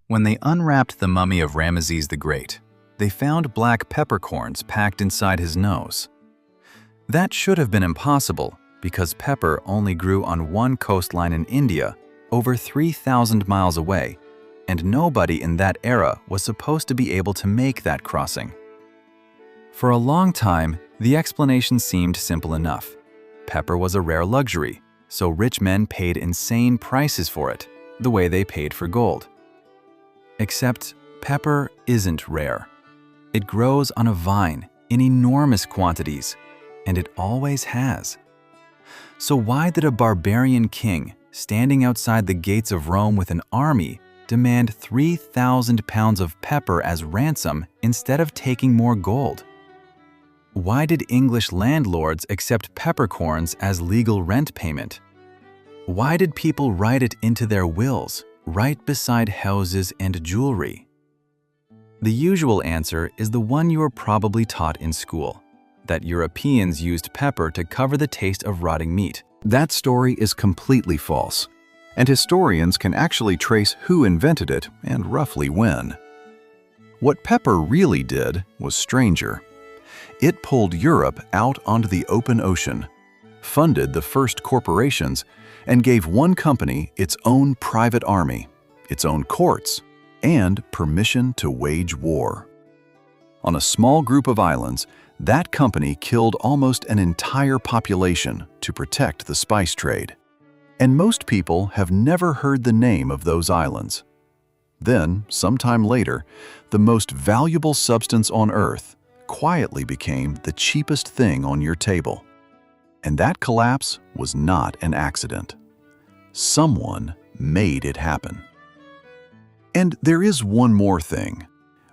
When they unwrapped the mummy of Ramesses the Great, they found black peppercorns packed inside his nose. That should have been impossible because pepper only grew on one coastline in India, over 3,000 miles away, and nobody in that era was supposed to be able to make that crossing. For a long time, the explanation seemed simple enough. Pepper was a rare luxury, so rich men paid insane prices for it, the way they paid for gold. Except pepper isn't rare. It grows on a vine in enormous quantities, and it always has. So why did a barbarian king standing outside the gates of Rome with an army demand 3,000 pounds of pepper as ransom instead of taking more gold? Why did English landlords accept peppercorns as legal rent payment? Why did people write it into their wills, right beside houses and jewelry? The usual answer is the one you were probably taught in school, that Europeans used pepper to cover the taste of rotting meat. That story is completely false, and historians can actually trace who invented it and roughly when. What pepper really did was stranger. It pulled Europe out onto the open ocean, funded the first corporations, and gave one company its own private army, its own courts, and permission to wage war. On a small group of islands, that company killed almost an entire population to protect the spice trade. And most people have never heard the name of those islands. Then, sometime later, the most valuable substance on Earth quietly became the cheapest thing on your table. And that collapse was not an accident. Someone made it happen. And there is one more thing,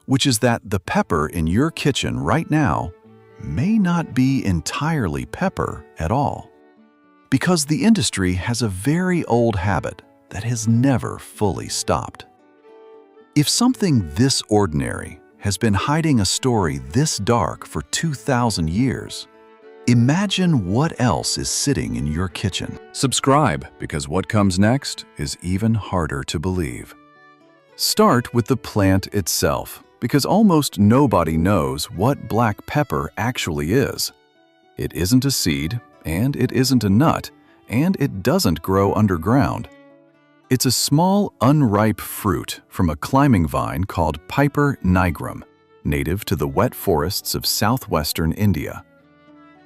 which is that the pepper in your kitchen right now may not be entirely pepper at all, because the industry has a very old habit that has never fully stopped. If something this ordinary has been hiding a story this dark for 2,000 years, imagine what else is sitting in your kitchen. Subscribe, because what comes next is even harder to believe. Start with the plant itself, because almost nobody knows what black pepper actually is. It isn't a seed, and it isn't a nut, and it doesn't grow underground. It's a small, unripe fruit from a climbing vine called Piper nigrum, native to the wet forests of southwestern India.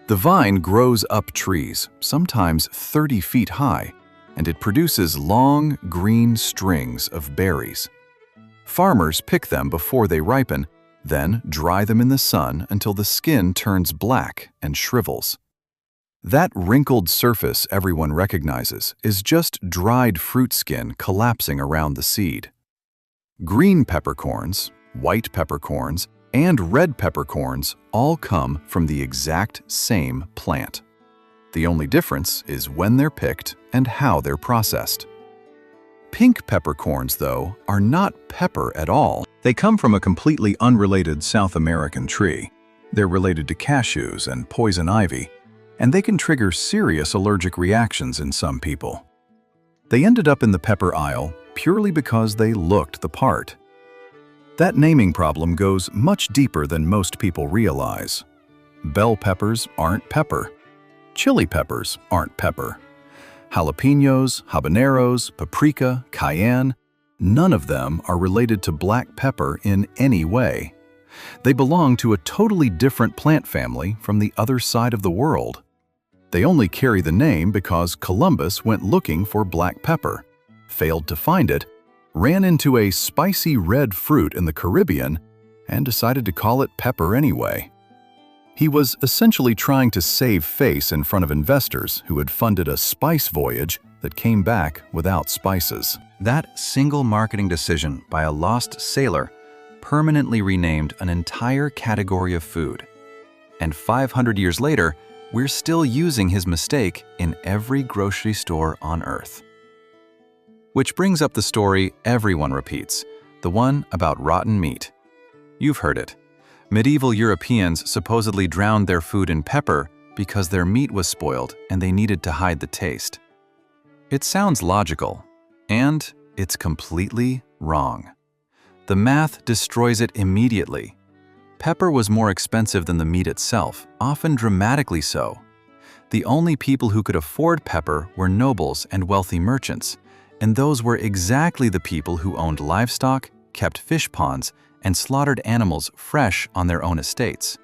The vine grows up trees, sometimes 30 feet high, and it produces long, green strings of berries. Farmers pick them before they ripen, then dry them in the sun until the skin turns black and shrivels. That wrinkled surface everyone recognizes is just dried fruit skin collapsing around the seed. Green peppercorns, white peppercorns, and red peppercorns all come from the exact same plant. The only difference is when they're picked and how they're processed. Pink peppercorns, though, are not pepper at all. They come from a completely unrelated South American tree. They're related to cashews and poison ivy, and they can trigger serious allergic reactions in some people. They ended up in the pepper aisle purely because they looked the part. That naming problem goes much deeper than most people realize. Bell peppers aren't pepper. Chili peppers aren't pepper. Jalapenos, habaneros, paprika, cayenne, none of them are related to black pepper in any way. They belong to a totally different plant family from the other side of the world. They only carry the name because Columbus went looking for black pepper, failed to find it, ran into a spicy red fruit in the Caribbean, and decided to call it pepper anyway. He was essentially trying to save face in front of investors who had funded a spice voyage that came back without spices. That single marketing decision by a lost sailor permanently renamed an entire category of food. And 500 years later, we're still using his mistake in every grocery store on Earth. Which brings up the story everyone repeats, the one about rotten meat. You've heard it. Medieval Europeans supposedly drowned their food in pepper because their meat was spoiled and they needed to hide the taste. It sounds logical, and it's completely wrong. The math destroys it immediately. Pepper was more expensive than the meat itself, often dramatically so. The only people who could afford pepper were nobles and wealthy merchants, and those were exactly the people who owned livestock, kept fish ponds, and slaughtered animals fresh on their own estates.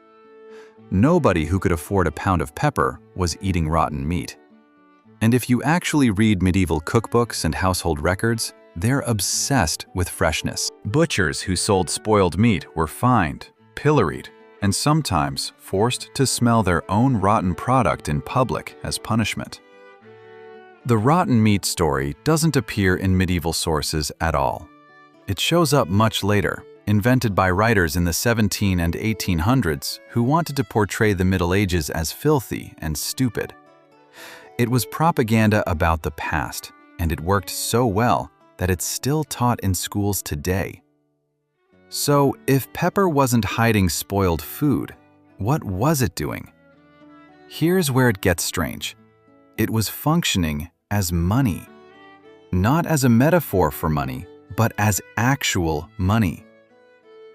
Nobody who could afford a pound of pepper was eating rotten meat. And if you actually read medieval cookbooks and household records, they're obsessed with freshness. Butchers who sold spoiled meat were fined, pilloried, and sometimes forced to smell their own rotten product in public as punishment. The rotten meat story doesn't appear in medieval sources at all. It shows up much later, invented by writers in the 1700s and 1800s who wanted to portray the Middle Ages as filthy and stupid. It was propaganda about the past, and it worked so well that it's still taught in schools today. So, if pepper wasn't hiding spoiled food, what was it doing? Here's where it gets strange. It was functioning as money. Not as a metaphor for money, but as actual money.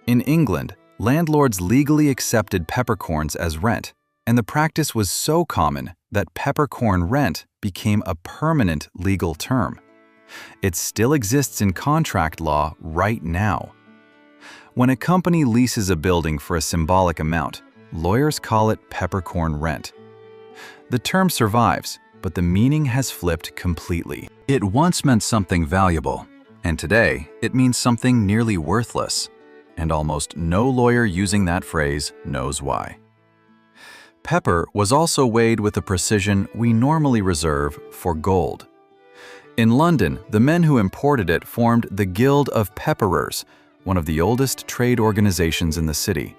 In England, landlords legally accepted peppercorns as rent, and the practice was so common that peppercorn rent became a permanent legal term. It still exists in contract law right now. When a company leases a building for a symbolic amount, lawyers call it peppercorn rent. The term survives, but the meaning has flipped completely. It once meant something valuable, and today it means something nearly worthless, and almost no lawyer using that phrase knows why. Pepper was also weighed with a precision we normally reserve for gold. In London, the men who imported it formed the Guild of Pepperers, one of the oldest trade organizations in the city.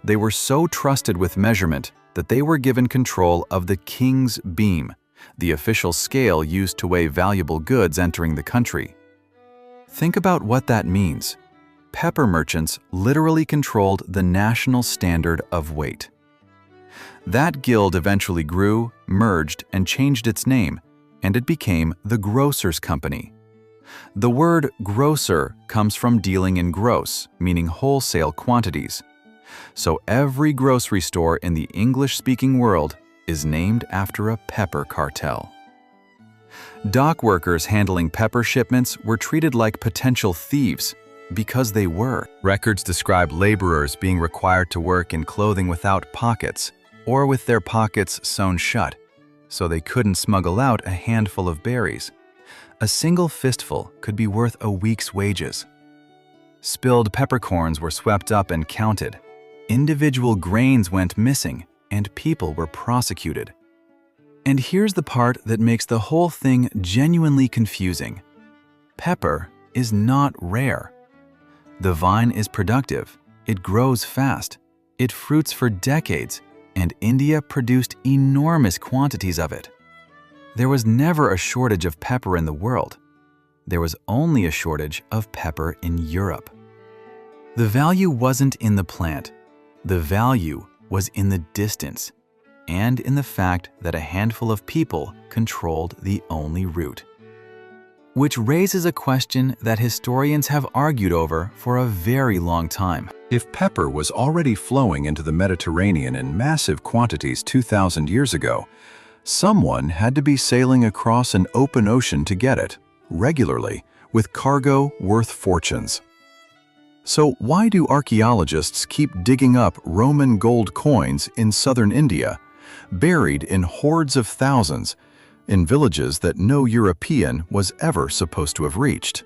They were so trusted with measurement that they were given control of the King's Beam, the official scale used to weigh valuable goods entering the country. Think about what that means. Pepper merchants literally controlled the national standard of weight. That guild eventually grew, merged, and changed its name, and it became the Grocers' Company. The word grocer comes from dealing in gross, meaning wholesale quantities. So every grocery store in the English-speaking world is named after a pepper cartel. Dock workers handling pepper shipments were treated like potential thieves, because they were. Records describe laborers being required to work in clothing without pockets, or with their pockets sewn shut, so they couldn't smuggle out a handful of berries. A single fistful could be worth a week's wages. Spilled peppercorns were swept up and counted. Individual grains went missing, and people were prosecuted. And here's the part that makes the whole thing genuinely confusing. Pepper is not rare. The vine is productive, it grows fast, it fruits for decades, and India produced enormous quantities of it. There was never a shortage of pepper in the world. There was only a shortage of pepper in Europe. The value wasn't in the plant. The value was in the distance, and in the fact that a handful of people controlled the only route. Which raises a question that historians have argued over for a very long time. If pepper was already flowing into the Mediterranean in massive quantities 2,000 years ago, someone had to be sailing across an open ocean to get it, regularly, with cargo worth fortunes. So why do archaeologists keep digging up Roman gold coins in southern India, buried in hordes of thousands, in villages that no European was ever supposed to have reached?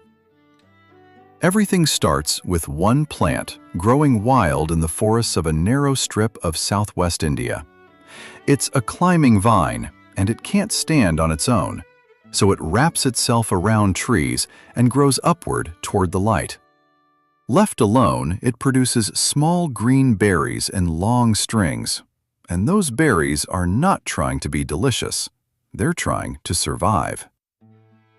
Everything starts with one plant growing wild in the forests of a narrow strip of southwest India. It's a climbing vine, and it can't stand on its own, so it wraps itself around trees and grows upward toward the light. Left alone, it produces small green berries in long strings, and those berries are not trying to be delicious. They're trying to survive.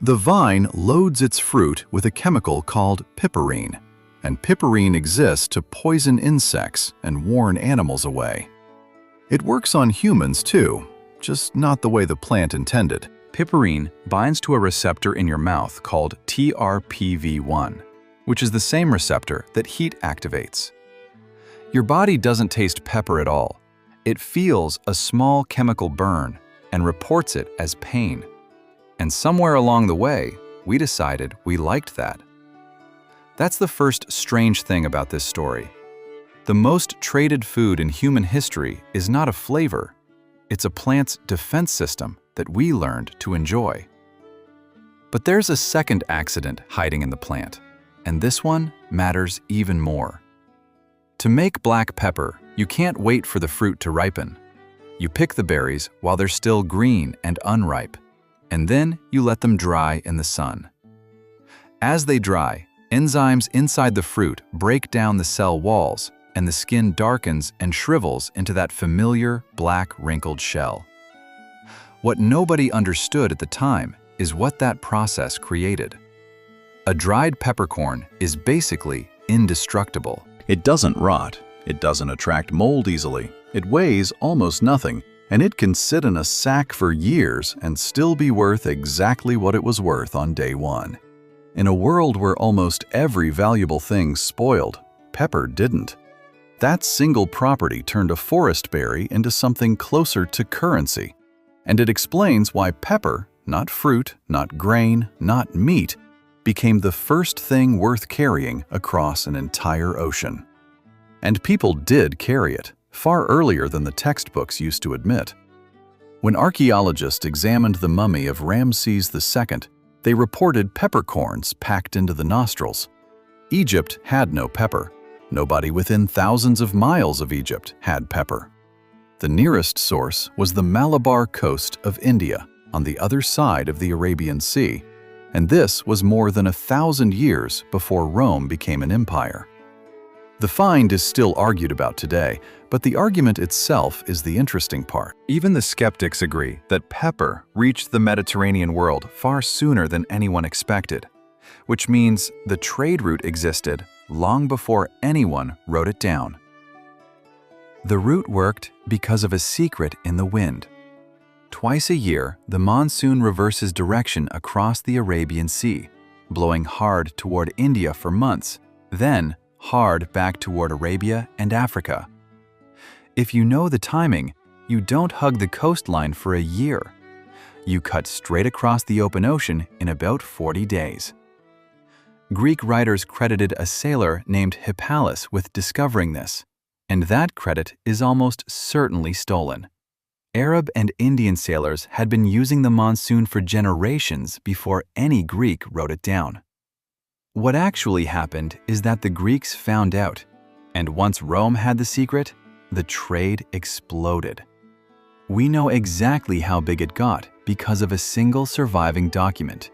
The vine loads its fruit with a chemical called piperine, and piperine exists to poison insects and warn animals away. It works on humans too, just not the way the plant intended. Piperine binds to a receptor in your mouth called TRPV1. which is the same receptor that heat activates. Your body doesn't taste pepper at all. It feels a small chemical burn and reports it as pain. And somewhere along the way, we decided we liked that. That's the first strange thing about this story. The most traded food in human history is not a flavor. It's a plant's defense system that we learned to enjoy. But there's a second accident hiding in the plant, and this one matters even more. To make black pepper, you can't wait for the fruit to ripen. You pick the berries while they're still green and unripe, and then you let them dry in the sun. As they dry, enzymes inside the fruit break down the cell walls, and the skin darkens and shrivels into that familiar black wrinkled shell. What nobody understood at the time is what that process created. A dried peppercorn is basically indestructible. It doesn't rot, it doesn't attract mold easily, it weighs almost nothing, and it can sit in a sack for years and still be worth exactly what it was worth on day one. In a world where almost every valuable thing spoiled, pepper didn't. That single property turned a forest berry into something closer to currency. And it explains why pepper, not fruit, not grain, not meat, became the first thing worth carrying across an entire ocean. And people did carry it, far earlier than the textbooks used to admit. When archaeologists examined the mummy of Ramses II, they reported peppercorns packed into the nostrils. Egypt had no pepper. Nobody within thousands of miles of Egypt had pepper. The nearest source was the Malabar coast of India, on the other side of the Arabian Sea, and this was more than 1,000 years before Rome became an empire. The find is still argued about today, but the argument itself is the interesting part. Even the skeptics agree that pepper reached the Mediterranean world far sooner than anyone expected, which means the trade route existed long before anyone wrote it down. The route worked because of a secret in the wind. Twice a year, the monsoon reverses direction across the Arabian Sea, blowing hard toward India for months, then hard back toward Arabia and Africa. If you know the timing, you don't hug the coastline for a year. You cut straight across the open ocean in about 40 days. Greek writers credited a sailor named Hippasus with discovering this, and that credit is almost certainly stolen. Arab and Indian sailors had been using the monsoon for generations before any Greek wrote it down. What actually happened is that the Greeks found out, and once Rome had the secret, the trade exploded. We know exactly how big it got because of a single surviving document.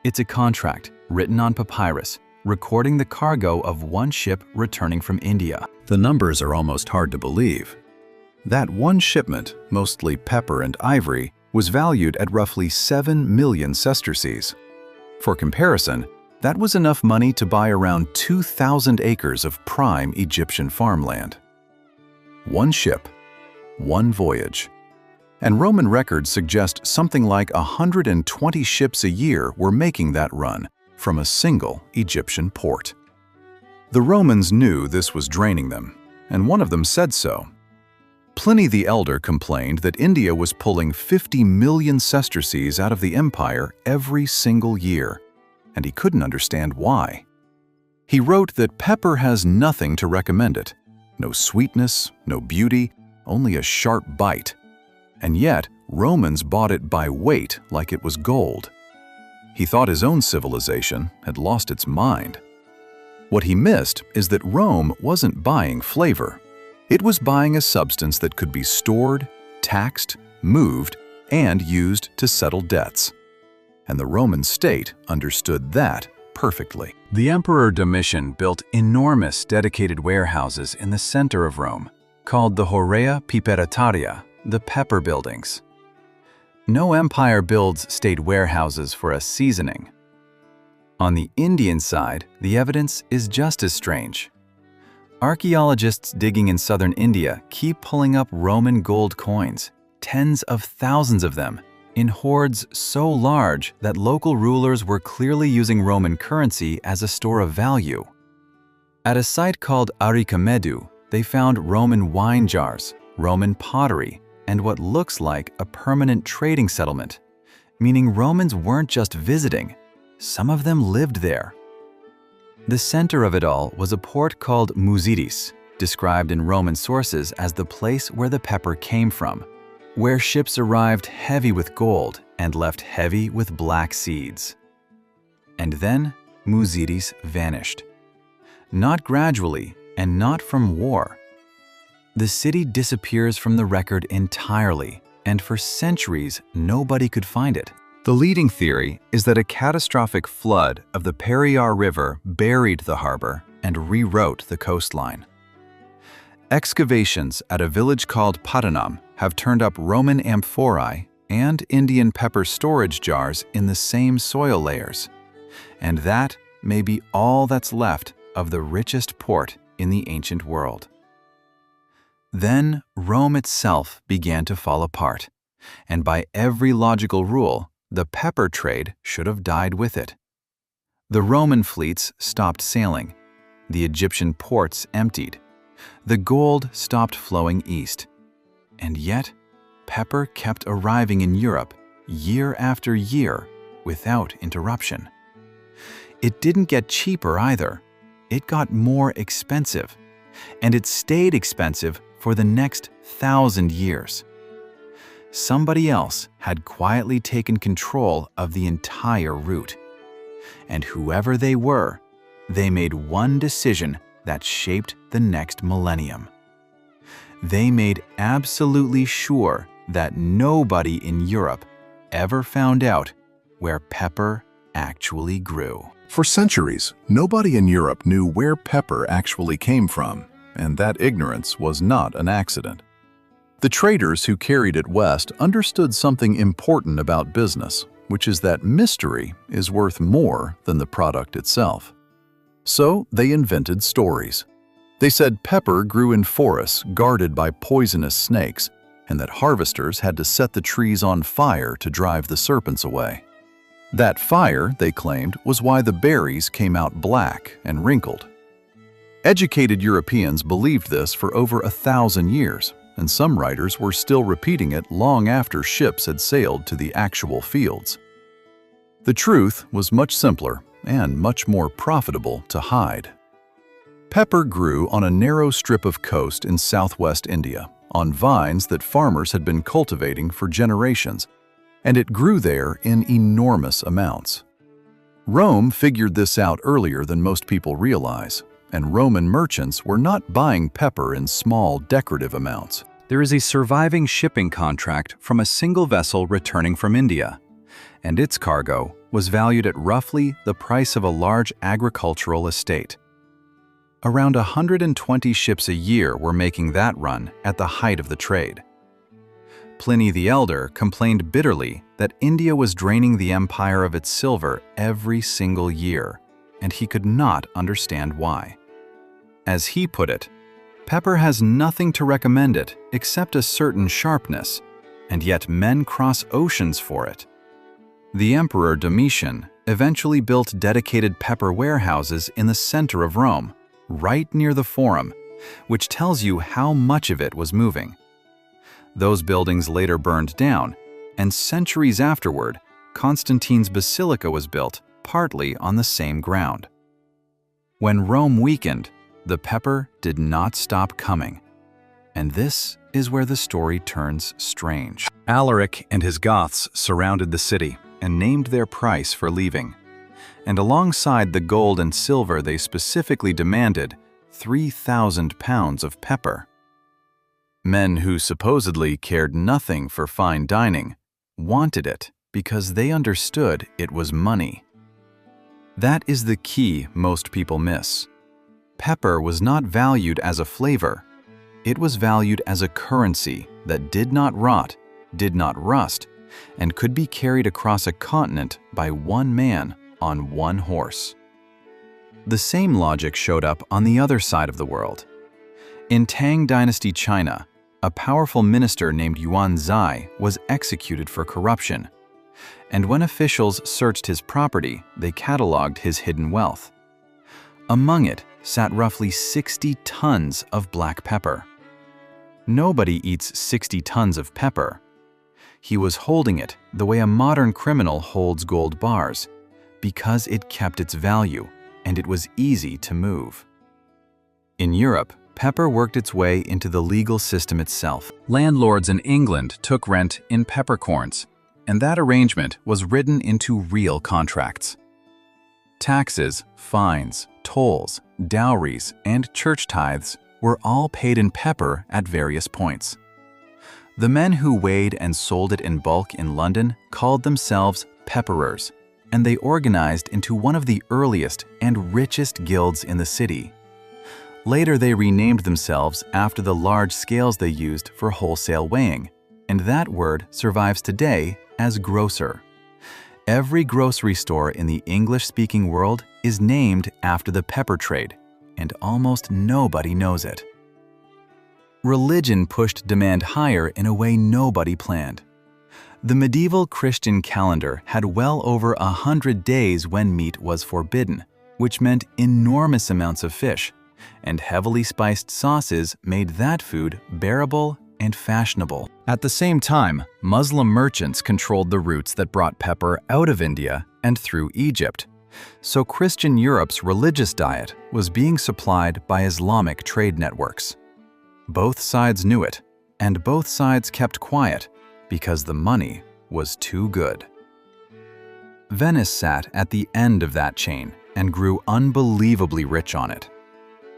It's a contract written on papyrus, recording the cargo of one ship returning from India. The numbers are almost hard to believe. That one shipment, mostly pepper and ivory, was valued at roughly 7 million sesterces. For comparison, that was enough money to buy around 2,000 acres of prime Egyptian farmland. One ship, one voyage. And Roman records suggest something like 120 ships a year were making that run from a single Egyptian port. The Romans knew this was draining them, and one of them said so. Pliny the Elder complained that India was pulling 50 million sesterces out of the empire every single year, and he couldn't understand why. He wrote that pepper has nothing to recommend it. No sweetness, no beauty, only a sharp bite. And yet, Romans bought it by weight like it was gold. He thought his own civilization had lost its mind. What he missed is that Rome wasn't buying flavor. It was buying a substance that could be stored, taxed, moved, and used to settle debts. And the Roman state understood that perfectly. The Emperor Domitian built enormous dedicated warehouses in the center of Rome, called the Horea Piperataria, the pepper buildings. No empire builds state warehouses for a seasoning. On the Indian side, the evidence is just as strange. Archaeologists digging in southern India keep pulling up Roman gold coins, tens of thousands of them, in hordes so large that local rulers were clearly using Roman currency as a store of value. At a site called Arikamedu, they found Roman wine jars, Roman pottery, and what looks like a permanent trading settlement, meaning Romans weren't just visiting, some of them lived there. The center of it all was a port called Musidis, described in Roman sources as the place where the pepper came from, where ships arrived heavy with gold and left heavy with black seeds. And then Musidis vanished. Not gradually and not from war. The city disappears from the record entirely, and for centuries nobody could find it. The leading theory is that a catastrophic flood of the Periyar River buried the harbor and rewrote the coastline. Excavations at a village called Padanam have turned up Roman amphorae and Indian pepper storage jars in the same soil layers, and that may be all that's left of the richest port in the ancient world. Then Rome itself began to fall apart, and by every logical rule, the pepper trade should have died with it. The Roman fleets stopped sailing, the Egyptian ports emptied, the gold stopped flowing east, and yet pepper kept arriving in Europe year after year without interruption. It didn't get cheaper either. It got more expensive, and it stayed expensive for the next 1,000 years. Somebody else had quietly taken control of the entire route, and whoever they were, they made one decision that shaped the next millennium. They made absolutely sure that nobody in Europe ever found out where pepper actually grew. For centuries, nobody in Europe knew where pepper actually came from, and that ignorance was not an accident. The traders who carried it west understood something important about business, which is that mystery is worth more than the product itself. So they invented stories. They said pepper grew in forests guarded by poisonous snakes, and that harvesters had to set the trees on fire to drive the serpents away. That fire, they claimed, was why the berries came out black and wrinkled. Educated Europeans believed this for over 1,000 years, and some writers were still repeating it long after ships had sailed to the actual fields. The truth was much simpler and much more profitable to hide. Pepper grew on a narrow strip of coast in southwest India, on vines that farmers had been cultivating for generations, and it grew there in enormous amounts. Rome figured this out earlier than most people realize, and Roman merchants were not buying pepper in small, decorative amounts. There is a surviving shipping contract from a single vessel returning from India, and its cargo was valued at roughly the price of a large agricultural estate. Around 120 ships a year were making that run at the height of the trade. Pliny the Elder complained bitterly that India was draining the empire of its silver every single year, and he could not understand why. As he put it, pepper has nothing to recommend it except a certain sharpness, and yet men cross oceans for it. The Emperor Domitian eventually built dedicated pepper warehouses in the center of Rome, right near the Forum, which tells you how much of it was moving. Those buildings later burned down, and centuries afterward, Constantine's Basilica was built partly on the same ground. When Rome weakened, the pepper did not stop coming. And this is where the story turns strange. Alaric and his Goths surrounded the city and named their price for leaving. And alongside the gold and silver they specifically demanded 3,000 pounds of pepper. Men who supposedly cared nothing for fine dining wanted it because they understood it was money. That is the key most people miss. Pepper was not valued as a flavor. It was valued as a currency that did not rot, did not rust, and could be carried across a continent by one man on one horse. The same logic showed up on the other side of the world. In Tang Dynasty China, a powerful minister named Yuan Zai was executed for corruption, and when officials searched his property, they cataloged his hidden wealth. Among it sat roughly 60 tons of black pepper. Nobody eats 60 tons of pepper. He was holding it the way a modern criminal holds gold bars, because it kept its value and it was easy to move. In Europe, pepper worked its way into the legal system itself. Landlords in England took rent in peppercorns, and that arrangement was written into real contracts. Taxes, fines, tolls, dowries, and church tithes were all paid in pepper at various points. The men who weighed and sold it in bulk in London called themselves pepperers, and they organized into one of the earliest and richest guilds in the city. Later, they renamed themselves after the large scales they used for wholesale weighing, and that word survives today as grocer. Every grocery store in the English-speaking world is named after the pepper trade, and almost nobody knows it. Religion pushed demand higher in a way nobody planned. The medieval Christian calendar had well over 100 days when meat was forbidden, which meant enormous amounts of fish, and heavily spiced sauces made that food bearable and fashionable. At the same time, Muslim merchants controlled the routes that brought pepper out of India and through Egypt. So Christian Europe's religious diet was being supplied by Islamic trade networks. Both sides knew it, and both sides kept quiet because the money was too good. Venice sat at the end of that chain and grew unbelievably rich on it.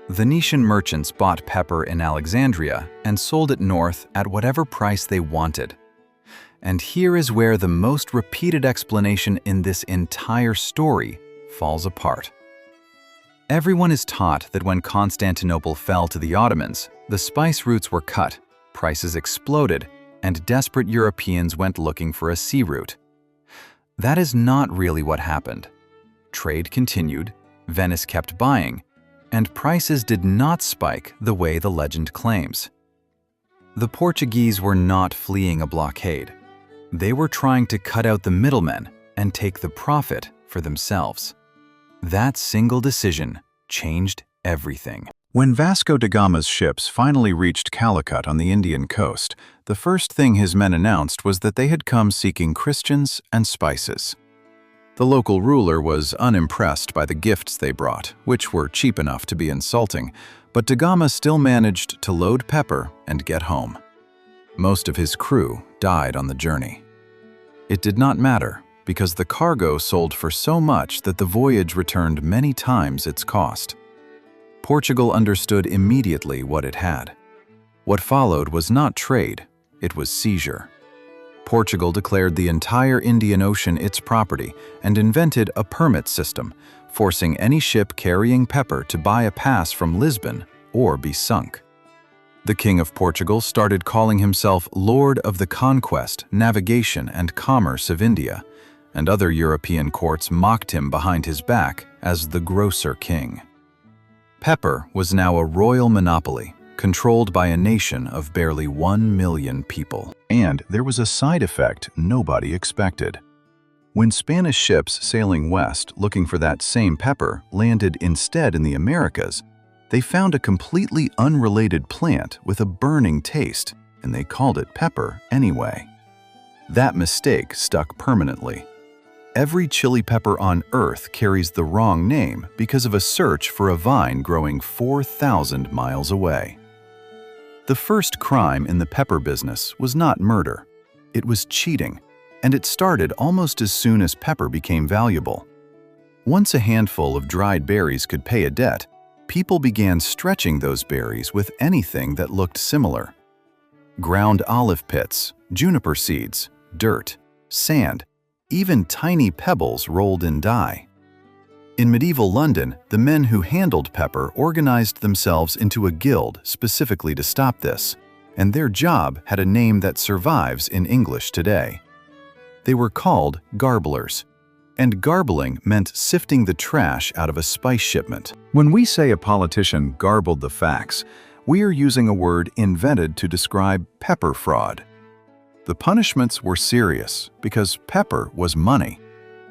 Venetian merchants bought pepper in Alexandria and sold it north at whatever price they wanted. And here is where the most repeated explanation in this entire story falls apart. Everyone is taught that when Constantinople fell to the Ottomans, the spice routes were cut, prices exploded, and desperate Europeans went looking for a sea route. That is not really what happened. Trade continued, Venice kept buying, and prices did not spike the way the legend claims. The Portuguese were not fleeing a blockade. They were trying to cut out the middlemen and take the profit for themselves. That single decision changed everything. When Vasco da Gama's ships finally reached Calicut on the Indian coast, the first thing his men announced was that they had come seeking Christians and spices. The local ruler was unimpressed by the gifts they brought, which were cheap enough to be insulting, but da Gama still managed to load pepper and get home. Most of his crew died on the journey. It did not matter, because the cargo sold for so much that the voyage returned many times its cost. Portugal understood immediately what it had. What followed was not trade, it was seizure. Portugal declared the entire Indian Ocean its property and invented a permit system, forcing any ship carrying pepper to buy a pass from Lisbon or be sunk. The King of Portugal started calling himself Lord of the Conquest, Navigation, and Commerce of India, and other European courts mocked him behind his back as the Grocer King. Pepper was now a royal monopoly, controlled by a nation of barely 1 million people. And there was a side effect nobody expected. When Spanish ships sailing west looking for that same pepper landed instead in the Americas, they found a completely unrelated plant with a burning taste, and they called it pepper anyway. That mistake stuck permanently. Every chili pepper on Earth carries the wrong name because of a search for a vine growing 4,000 miles away. The first crime in the pepper business was not murder. It was cheating, and it started almost as soon as pepper became valuable. Once a handful of dried berries could pay a debt, people began stretching those berries with anything that looked similar. Ground olive pits, juniper seeds, dirt, sand, even tiny pebbles rolled in dye. In medieval London, the men who handled pepper organized themselves into a guild specifically to stop this, and their job had a name that survives in English today. They were called garblers, and garbling meant sifting the trash out of a spice shipment. When we say a politician garbled the facts, we are using a word invented to describe pepper fraud. the punishments were serious because pepper was money,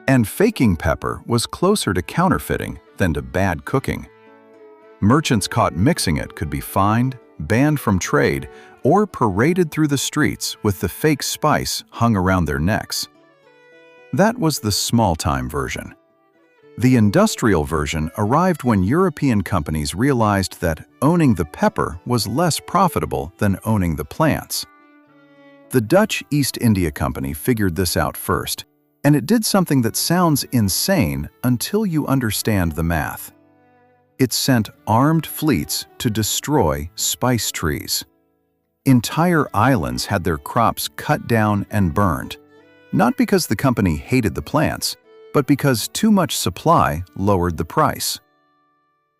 and faking pepper was closer to counterfeiting than to bad cooking. Merchants caught mixing it could be fined, banned from trade, or paraded through the streets with the fake spice hung around their necks. That was the small-time version. The industrial version arrived when European companies realized that owning the pepper was less profitable than owning the plants. The Dutch East India Company figured this out first, and it did something that sounds insane until you understand the math. It sent armed fleets to destroy spice trees. Entire islands had their crops cut down and burned, not because the company hated the plants, but because too much supply lowered the price.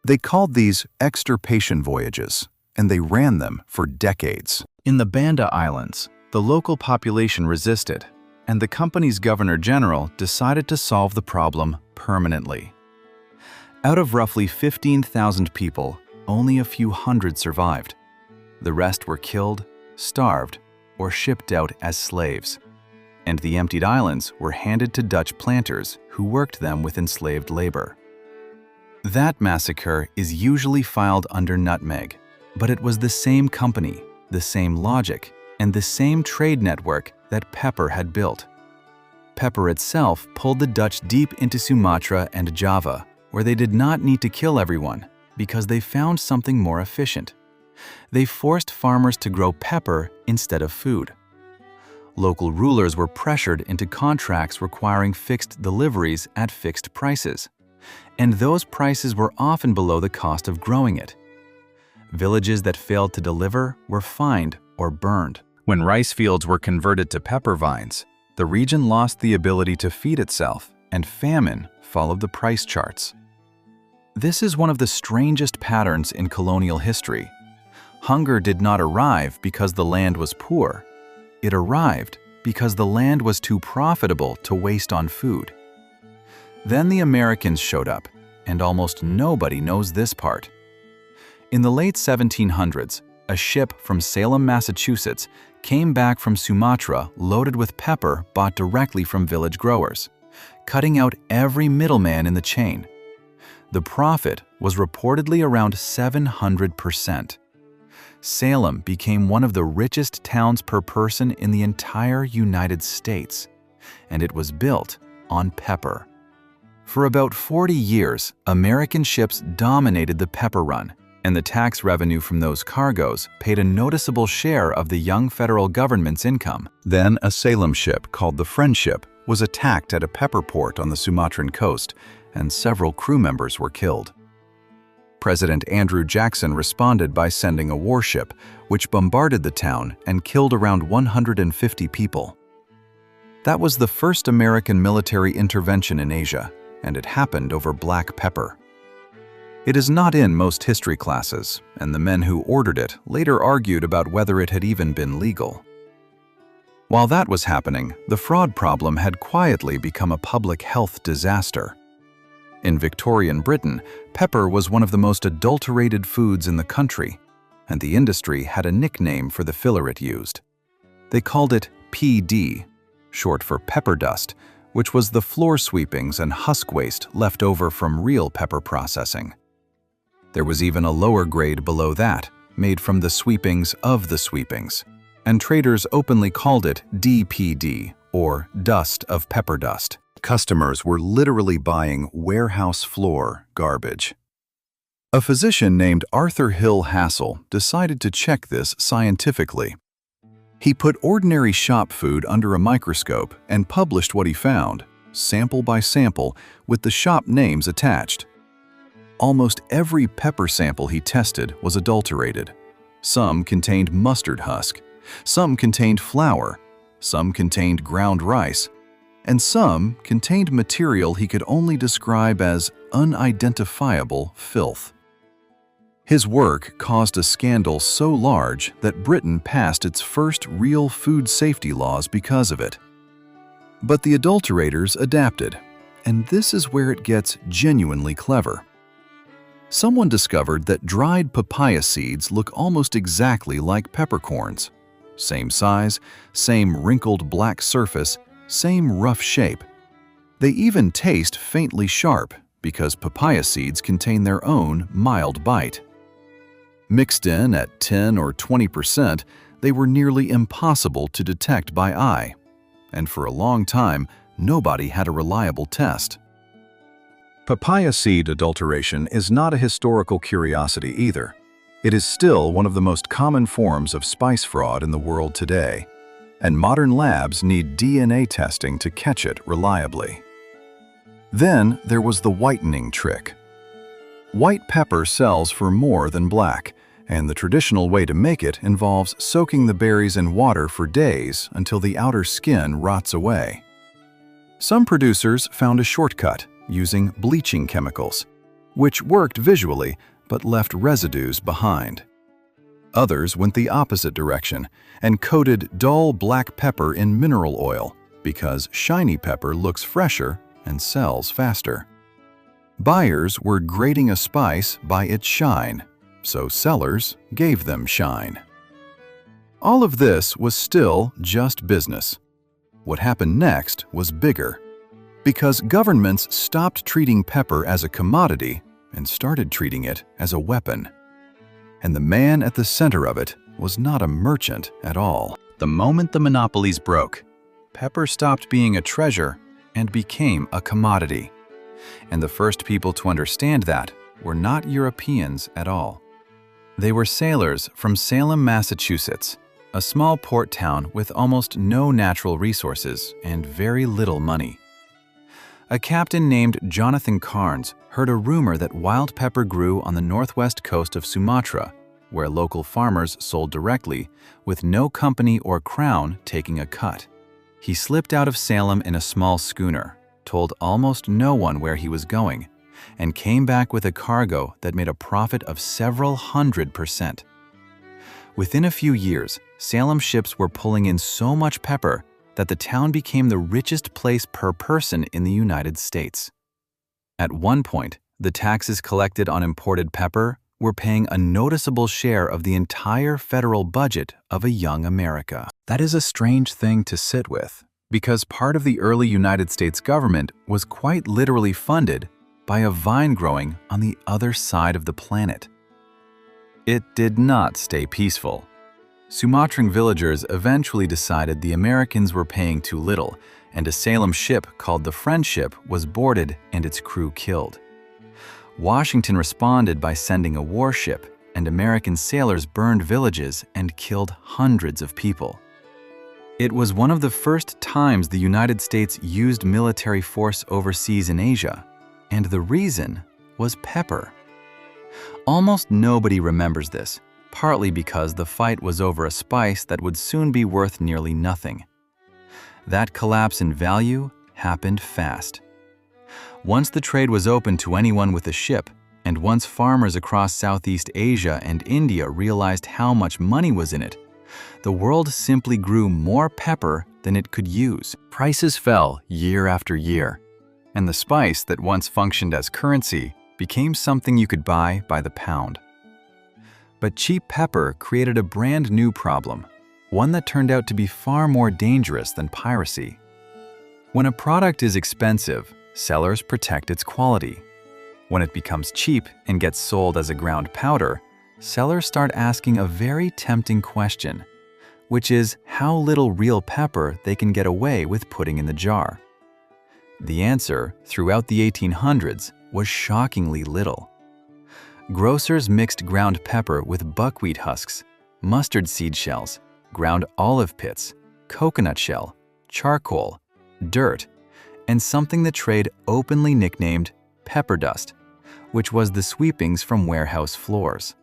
They called these extirpation voyages, and they ran them for decades. In the Banda Islands, the local population resisted, and the company's governor-general decided to solve the problem permanently. Out of roughly 15,000 people, only a few hundred survived. The rest were killed, starved, or shipped out as slaves. And the emptied islands were handed to Dutch planters who worked them with enslaved labor. That massacre is usually filed under nutmeg, but it was the same company, the same logic, and the same trade network that pepper had built. Pepper itself pulled the Dutch deep into Sumatra and Java, where they did not need to kill everyone because they found something more efficient. They forced farmers to grow pepper instead of food. Local rulers were pressured into contracts requiring fixed deliveries at fixed prices, and those prices were often below the cost of growing it. Villages that failed to deliver were fined or burned. When rice fields were converted to pepper vines, the region lost the ability to feed itself, and famine followed the price charts. This is one of the strangest patterns in colonial history. Hunger did not arrive because the land was poor. It arrived because the land was too profitable to waste on food. Then the Americans showed up, and almost nobody knows this part. In the late 1700s, a ship from Salem, Massachusetts, came back from Sumatra loaded with pepper bought directly from village growers, cutting out every middleman in the chain. The profit was reportedly around 700%. Salem became one of the richest towns per person in the entire United States, and it was built on pepper. For about 40 years, American ships dominated the pepper run, and the tax revenue from those cargoes paid a noticeable share of the young federal government's income. Then a Salem ship called the Friendship was attacked at a pepper port on the Sumatran coast, and several crew members were killed. President Andrew Jackson responded by sending a warship, which bombarded the town and killed around 150 people. That was the first American military intervention in Asia, and it happened over black pepper. It is not in most history classes, and the men who ordered it later argued about whether it had even been legal. While that was happening, the fraud problem had quietly become a public health disaster. In Victorian Britain, pepper was one of the most adulterated foods in the country, and the industry had a nickname for the filler it used. They called it PD, short for pepper dust, which was the floor sweepings and husk waste left over from real pepper processing. There was even a lower grade below that, made from the sweepings of the sweepings, and traders openly called it DPD, or dust of pepper dust. Customers were literally buying warehouse floor garbage. A physician named Arthur Hill Hassel decided to check this scientifically. He put ordinary shop food under a microscope and published what he found, sample by sample, with the shop names attached. Almost every pepper sample he tested was adulterated. Some contained mustard husk, some contained flour, some contained ground rice, and some contained material he could only describe as unidentifiable filth. His work caused a scandal so large that Britain passed its first real food safety laws because of it. But the adulterators adapted, and this is where it gets genuinely clever. Someone discovered that dried papaya seeds look almost exactly like peppercorns. Same size, same wrinkled black surface, same rough shape. They even taste faintly sharp because papaya seeds contain their own mild bite. Mixed in at 10 or 20%, they were nearly impossible to detect by eye, and for a long time, nobody had a reliable test. Papaya seed adulteration is not a historical curiosity either. It is still one of the most common forms of spice fraud in the world today, and modern labs need DNA testing to catch it reliably. Then there was the whitening trick. White pepper sells for more than black, and the traditional way to make it involves soaking the berries in water for days until the outer skin rots away. Some producers found a shortcut using bleaching chemicals, which worked visually but left residues behind. Others went the opposite direction and coated dull black pepper in mineral oil because shiny pepper looks fresher and sells faster. Buyers were grading a spice by its shine, so sellers gave them shine. All of this was still just business. What happened next was bigger, because governments stopped treating pepper as a commodity and started treating it as a weapon. And the man at the center of it was not a merchant at all. The moment the monopolies broke, pepper stopped being a treasure and became a commodity. And the first people to understand that were not Europeans at all. They were sailors from Salem, Massachusetts, a small port town with almost no natural resources and very little money. A captain named Jonathan Carnes heard a rumor that wild pepper grew on the northwest coast of Sumatra, where local farmers sold directly, with no company or crown taking a cut. He slipped out of Salem in a small schooner, told almost no one where he was going, and came back with a cargo that made a profit of several 100%. Within a few years, Salem ships were pulling in so much pepper that the town became the richest place per person in the United States. At one point, the taxes collected on imported pepper were paying a noticeable share of the entire federal budget of a young America. That is a strange thing to sit with, because part of the early United States government was quite literally funded by a vine growing on the other side of the planet. It did not stay peaceful. Sumatran villagers eventually decided the Americans were paying too little, and a Salem ship called the Friendship was boarded and its crew killed. Washington responded by sending a warship, and American sailors burned villages and killed hundreds of people. It was one of the first times the United States used military force overseas in Asia, and the reason was pepper. Almost nobody remembers this, partly because the fight was over a spice that would soon be worth nearly nothing. That collapse in value happened fast. Once the trade was open to anyone with a ship, and once farmers across Southeast Asia and India realized how much money was in it, the world simply grew more pepper than it could use. Prices fell year after year, and the spice that once functioned as currency became something you could buy by the pound. But cheap pepper created a brand new problem, one that turned out to be far more dangerous than piracy. When a product is expensive, sellers protect its quality. When it becomes cheap and gets sold as a ground powder, sellers start asking a very tempting question, which is how little real pepper they can get away with putting in the jar. The answer, throughout the 1800s, was shockingly little. Grocers mixed ground pepper with buckwheat husks, mustard seed shells, ground olive pits, coconut shell, charcoal, dirt, and something the trade openly nicknamed pepper dust, which was the sweepings from warehouse floors.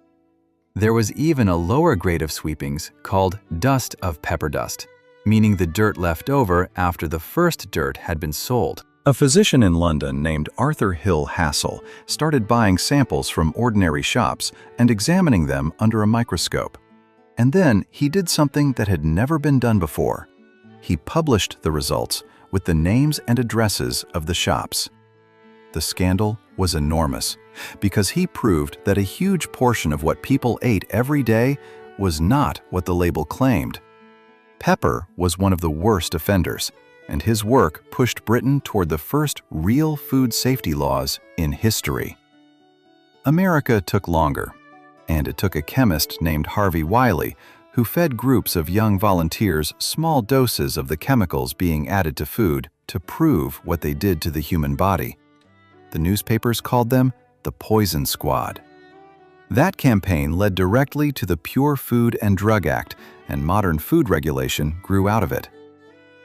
There was even a lower grade of sweepings called dust of pepper dust, meaning the dirt left over after the first dirt had been sold. A physician in London named Arthur Hill Hassell started buying samples from ordinary shops and examining them under a microscope. And then he did something that had never been done before. He published the results with the names and addresses of the shops. The scandal was enormous because he proved that a huge portion of what people ate every day was not what the label claimed, Pepper was one of the worst offenders, and his work pushed Britain toward the first real food safety laws in history. America took longer, and it took a chemist named Harvey Wiley who fed groups of young volunteers small doses of the chemicals being added to food to prove what they did to the human body. The newspapers called them the Poison Squad. That campaign led directly to the Pure Food and Drug Act, and modern food regulation grew out of it.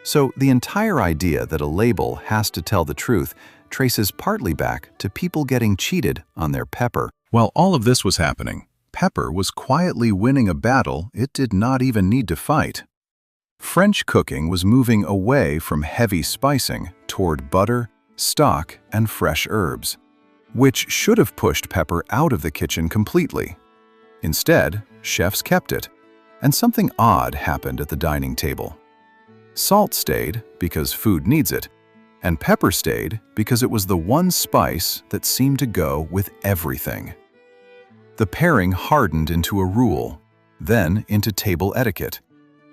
So the entire idea that a label has to tell the truth traces partly back to people getting cheated on their pepper. While all of this was happening, pepper was quietly winning a battle it did not even need to fight. French cooking was moving away from heavy spicing toward butter, stock, and fresh herbs, which should have pushed pepper out of the kitchen completely. Instead, chefs kept it, and something odd happened at the dining table. Salt stayed because food needs it, and pepper stayed because it was the one spice that seemed to go with everything. The pairing hardened into a rule, then into table etiquette,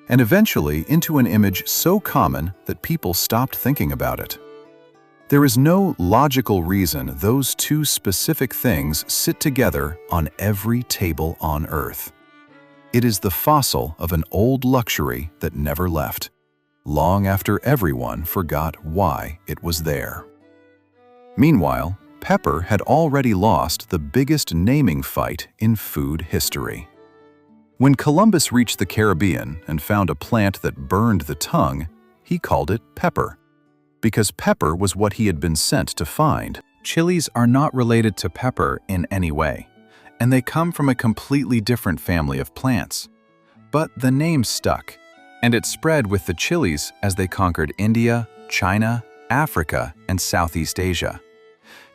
and eventually into an image so common that people stopped thinking about it. There is no logical reason those two specific things sit together on every table on Earth. It is the fossil of an old luxury that never left, long after everyone forgot why it was there. Meanwhile, pepper had already lost the biggest naming fight in food history. When Columbus reached the Caribbean and found a plant that burned the tongue, he called it pepper, because pepper was what he had been sent to find. Chilies are not related to pepper in any way, and they come from a completely different family of plants. But the name stuck, and it spread with the chilies as they conquered India, China, Africa, and Southeast Asia.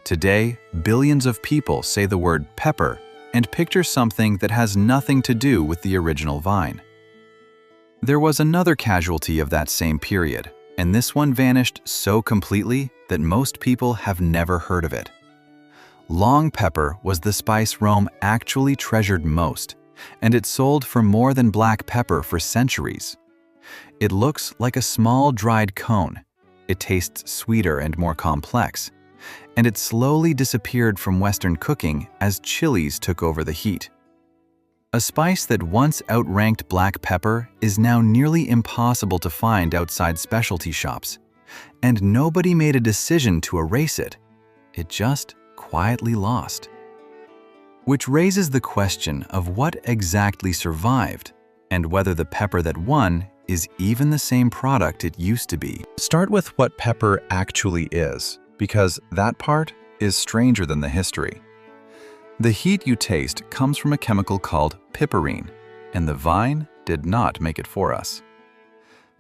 Today, billions of people say the word pepper and picture something that has nothing to do with the original vine. There was another casualty of that same period, and this one vanished so completely that most people have never heard of it. Long pepper was the spice Rome actually treasured most, and it sold for more than black pepper for centuries. It looks like a small dried cone. It tastes sweeter and more complex, and it slowly disappeared from Western cooking as chilies took over the heat. A spice that once outranked black pepper is now nearly impossible to find outside specialty shops, and nobody made a decision to erase it. It just quietly lost. Which raises the question of what exactly survived, and whether the pepper that won is even the same product it used to be. Start with what pepper actually is, because that part is stranger than the history. The heat you taste comes from a chemical called piperine, and the vine did not make it for us.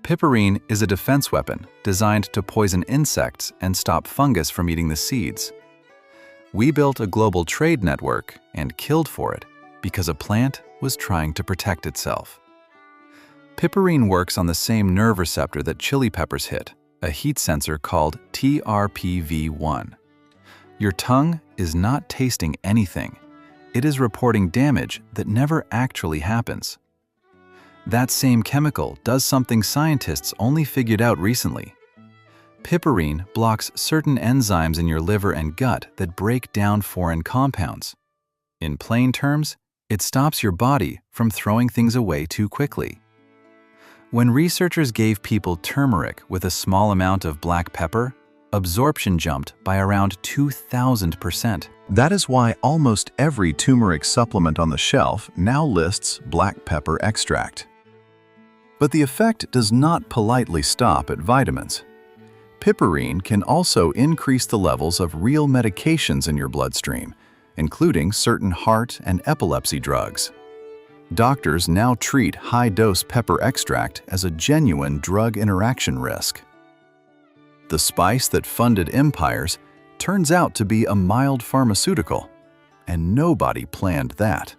Piperine is a defense weapon designed to poison insects and stop fungus from eating the seeds. We built a global trade network and killed for it because a plant was trying to protect itself. Piperine works on the same nerve receptor that chili peppers hit, a heat sensor called TRPV1. Your tongue is not tasting anything. It is reporting damage that never actually happens. That same chemical does something scientists only figured out recently. Piperine blocks certain enzymes in your liver and gut that break down foreign compounds. In plain terms, it stops your body from throwing things away too quickly. When researchers gave people turmeric with a small amount of black pepper, absorption jumped by around 2,000%. That is why almost every turmeric supplement on the shelf now lists black pepper extract. But the effect does not politely stop at vitamins. Piperine can also increase the levels of real medications in your bloodstream, including certain heart and epilepsy drugs. Doctors now treat high-dose pepper extract as a genuine drug interaction risk. The spice that funded empires turns out to be a mild pharmaceutical, and nobody planned that.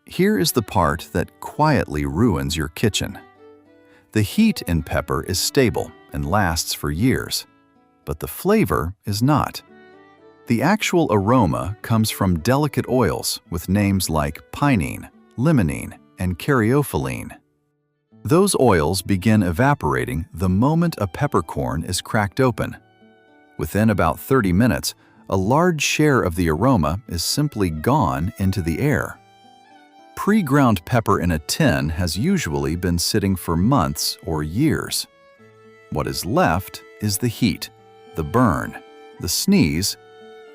Here is the part that quietly ruins your kitchen. The heat in pepper is stable and lasts for years, but the flavor is not. The actual aroma comes from delicate oils with names like pinene, limonene, and caryophyllene. Those oils begin evaporating the moment a peppercorn is cracked open. Within about 30 minutes, a large share of the aroma is simply gone into the air. Pre-ground pepper in a tin has usually been sitting for months or years. What is left is the heat, the burn, the sneeze,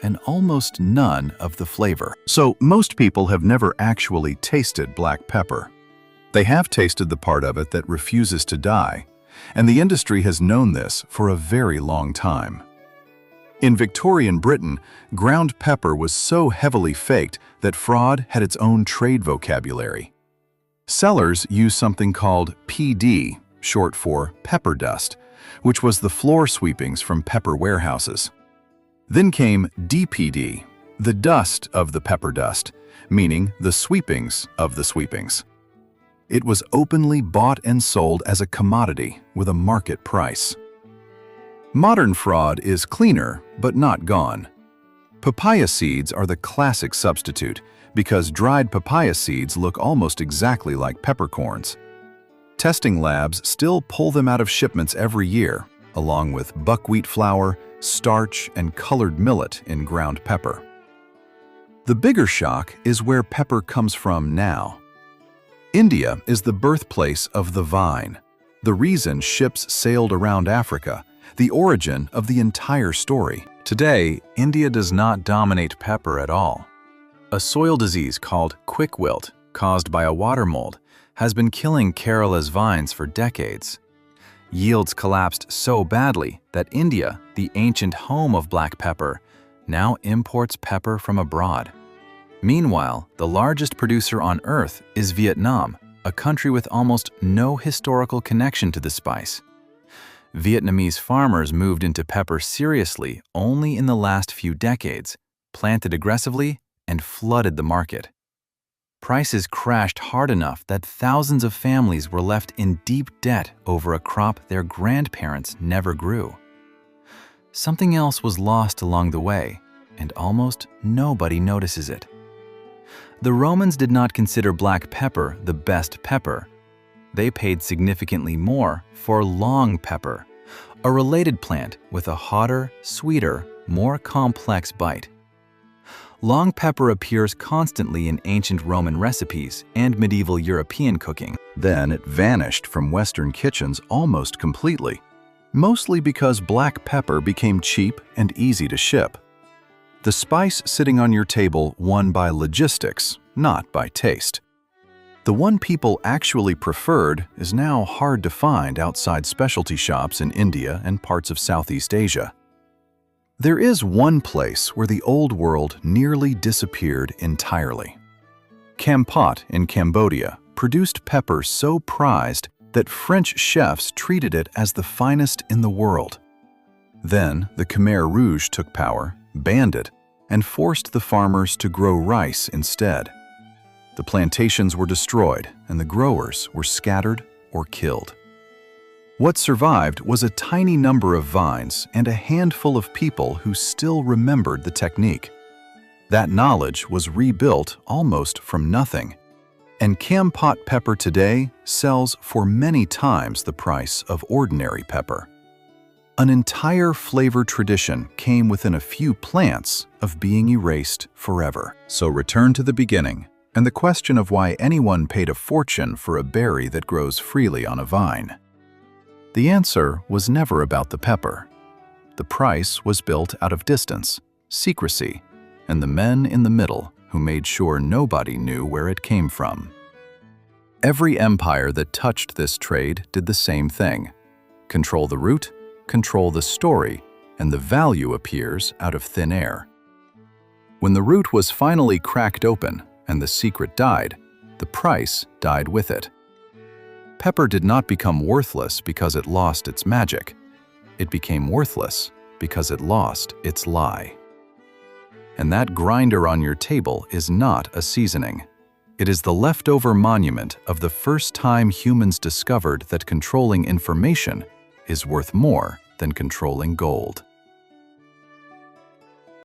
and almost none of the flavor. So most people have never actually tasted black pepper. They have tasted the part of it that refuses to die, and the industry has known this for a very long time. In Victorian Britain, ground pepper was so heavily faked that fraud had its own trade vocabulary. Sellers used something called PD, short for pepper dust, which was the floor sweepings from pepper warehouses. Then came DPD, the dust of the pepper dust, meaning the sweepings of the sweepings. It was openly bought and sold as a commodity with a market price. Modern fraud is cleaner, but not gone. Papaya seeds are the classic substitute because dried papaya seeds look almost exactly like peppercorns. Testing labs still pull them out of shipments every year, along with buckwheat flour, starch, and colored millet in ground pepper. The bigger shock is where pepper comes from now. India is the birthplace of the vine, the reason ships sailed around Africa, the origin of the entire story. Today, India does not dominate pepper at all. A soil disease called quick wilt, caused by a water mold, has been killing Kerala's vines for decades. Yields collapsed so badly that India, the ancient home of black pepper, now imports pepper from abroad. Meanwhile, the largest producer on Earth is Vietnam, a country with almost no historical connection to the spice. Vietnamese farmers moved into pepper seriously only in the last few decades, planted aggressively, and flooded the market. Prices crashed hard enough that thousands of families were left in deep debt over a crop their grandparents never grew. Something else was lost along the way, and almost nobody notices it. The Romans did not consider black pepper the best pepper. They paid significantly more for long pepper, a related plant with a hotter, sweeter, more complex bite. Long pepper appears constantly in ancient Roman recipes and medieval European cooking. Then it vanished from Western kitchens almost completely, mostly because black pepper became cheap and easy to ship. The spice sitting on your table won by logistics, not by taste. The one people actually preferred is now hard to find outside specialty shops in India and parts of Southeast Asia. There is one place where the old world nearly disappeared entirely. Kampot in Cambodia produced pepper so prized that French chefs treated it as the finest in the world. Then the Khmer Rouge took power, banned it, and forced the farmers to grow rice instead. The plantations were destroyed and the growers were scattered or killed. What survived was a tiny number of vines and a handful of people who still remembered the technique. That knowledge was rebuilt almost from nothing, and Kampot pepper today sells for many times the price of ordinary pepper. An entire flavor tradition came within a few plants of being erased forever. So return to the beginning and the question of why anyone paid a fortune for a berry that grows freely on a vine. The answer was never about the pepper. The price was built out of distance, secrecy, and the men in the middle who made sure nobody knew where it came from. Every empire that touched this trade did the same thing. Control the root, control the story, and the value appears out of thin air. When the root was finally cracked open and the secret died, the price died with it. Pepper did not become worthless because it lost its magic. It became worthless because it lost its lie. And that grinder on your table is not a seasoning. It is the leftover monument of the first time humans discovered that controlling information is worth more than controlling gold.